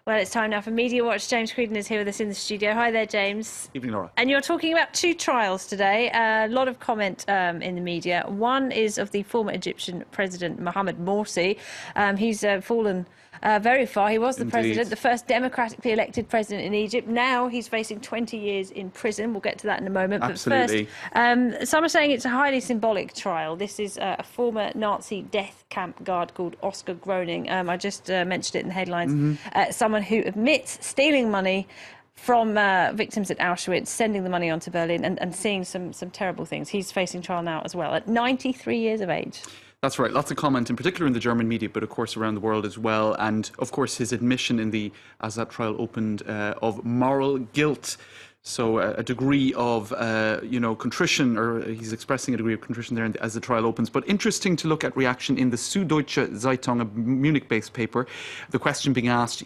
Well, it's time now for Media Watch. James Creedon is here with us in the studio. Hi there, James. Evening, Laura. And you're talking about two trials today. A lot of comment in the media. One is of the former Egyptian president, Mohamed Morsi. He's fallen very far. He was the president, the first democratically elected president in Egypt. Now he's facing 20 years in prison. We'll get to that in a moment. Absolutely. But first, some are saying it's a highly symbolic trial. This is a former Nazi death camp guard called Oskar Gröning. I just mentioned it in the headlines. Someone who admits stealing money from victims at Auschwitz, sending the money on to Berlin and seeing some terrible things. He's facing trial now as well, at 93 years of age. That's right. Lots of comment, in particular in the German media, but of course around the world as well. And of course his admission as that trial opened, of moral guilt. So a degree of, contrition, or he's expressing a degree of contrition there as the trial opens. But interesting to look at reaction in the Süddeutsche Zeitung, a Munich-based paper. The question being asked,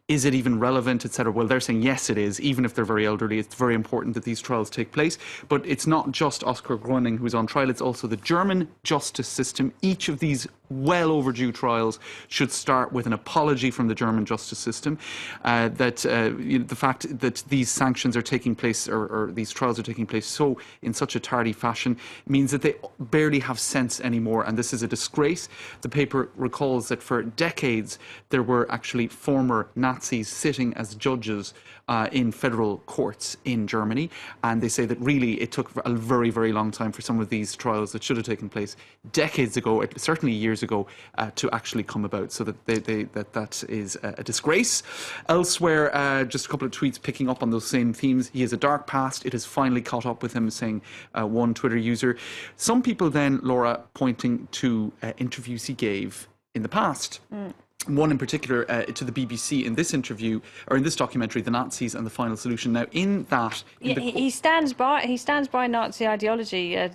is it even relevant, etc.? Well, they're saying yes, it is. Even if they're very elderly, it's very important that these trials take place. But it's not just Oskar Gröning who's on trial, it's also the German justice system. Each of these well overdue trials should start with an apology from the German justice system. The fact that these sanctions are taking place, or these trials are taking place so in such a tardy fashion, means that they barely have sense anymore, and this is a disgrace. The paper recalls that for decades there were actually former Nazis sitting as judges in federal courts in Germany, and they say that really it took a very, very long time for some of these trials that should have taken place decades ago, certainly years ago, to actually come about. So that that is a disgrace. Elsewhere, just a couple of tweets picking up on those same themes. He has a dark past. It has finally caught up with him, saying one Twitter user. Some people then, Laura, pointing to interviews he gave in the past. One in particular to the BBC in this interview, or in this documentary, The Nazis and the Final Solution. Now, in that... he stands by Nazi ideology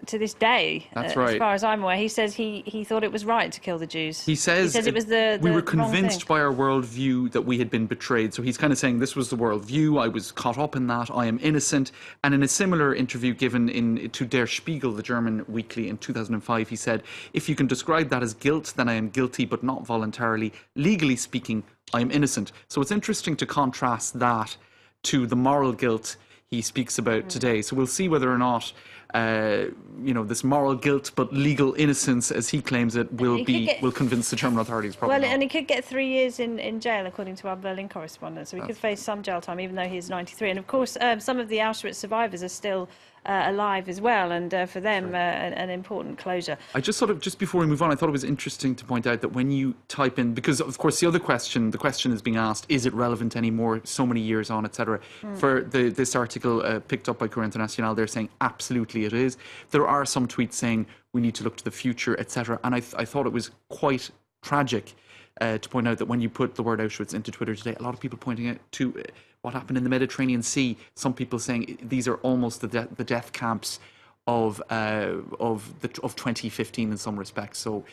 to this day. That's right. As far as I'm aware. He says he thought it was right to kill the Jews. He says it was the we were convinced by our worldview that we had been betrayed. So he's kind of saying this was the worldview, I was caught up in that, I am innocent. And in a similar interview given to Der Spiegel, the German weekly, in 2005, he said, if you can describe that as guilt, then I am guilty, but not voluntarily. Legally speaking, I am innocent. So it's interesting to contrast that to the moral guilt he speaks about today. So we'll see whether or not this moral guilt but legal innocence, as he claims it, will convince the German authorities. Probably not. And he could get 3 years in jail, according to our Berlin correspondent. So he could face some jail time, even though he is 93. And of course, some of the Auschwitz survivors are still alive as well, and for them an important closure. I just just before we move on, I thought it was interesting to point out that when you type in, because of course the question is being asked, is it relevant anymore so many years on, etc. For this article picked up by Courrier International, they're saying absolutely it is. There are some tweets saying we need to look to the future, etc. And I thought it was quite tragic to point out that when you put the word Auschwitz into Twitter today, a lot of people pointing out to what happened in the Mediterranean Sea. Some people saying these are almost the death camps of 2015 in some respects. So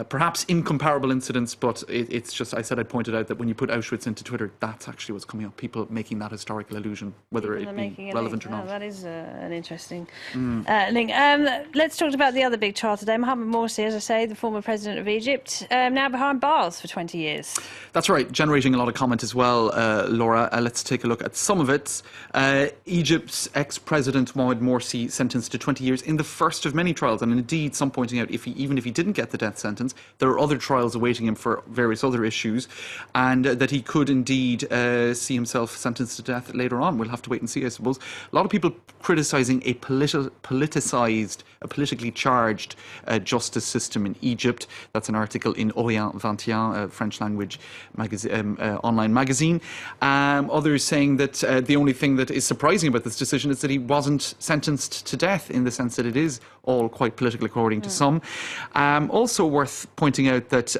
perhaps incomparable incidents, but it's just, I said I'd pointed out that when you put Auschwitz into Twitter, that's actually what's coming up. People making that historical allusion, whether it be relevant or not. That is an interesting link. Let's talk about the other big trial today. Mohamed Morsi, as I say, the former president of Egypt, now behind bars for 20 years. That's right, generating a lot of comment as well, Laura. Let's take a look at some of it. Egypt's ex-president Mohamed Morsi sentenced to 20 years in the first of many trials, and indeed some pointing out even if he didn't get the death sentence, there are other trials awaiting him for various other issues, and that he could indeed see himself sentenced to death later on. We'll have to wait and see, I suppose. A lot of people criticising a politically charged justice system in Egypt. That's an article in Orient 21, a French language online magazine. Others saying that the only thing that is surprising about this decision is that he wasn't sentenced to death, in the sense that it is all quite political, according to some. Also worth pointing out that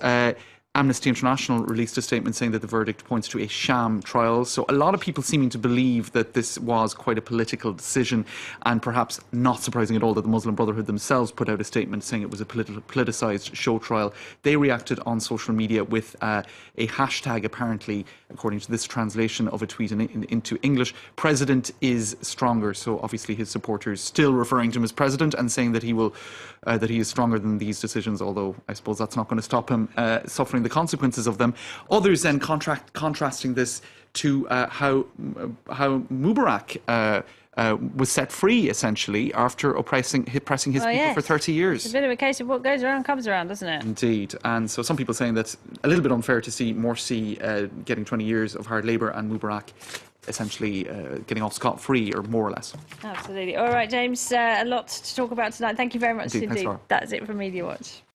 Amnesty International released a statement saying that the verdict points to a sham trial. So a lot of people seeming to believe that this was quite a political decision, and perhaps not surprising at all that the Muslim Brotherhood themselves put out a statement saying it was a politicised show trial. They reacted on social media with a hashtag, apparently, according to this translation of a tweet into English, "President is stronger." So obviously his supporters still referring to him as president and saying that he is stronger than these decisions, although I suppose that's not going to stop him suffering bearing the consequences of them. Others then contrasting this to how Mubarak was set free, essentially, after oppressing his people for 30 years. It's a bit of a case of what goes around comes around, doesn't it? Indeed. And so some people saying that's a little bit unfair to see Morsi getting 20 years of hard labour and Mubarak essentially getting off scot-free, or more or less. Absolutely. All right, James, a lot to talk about tonight. Thank you very much indeed. Thanks, Laura. That's it from Media Watch.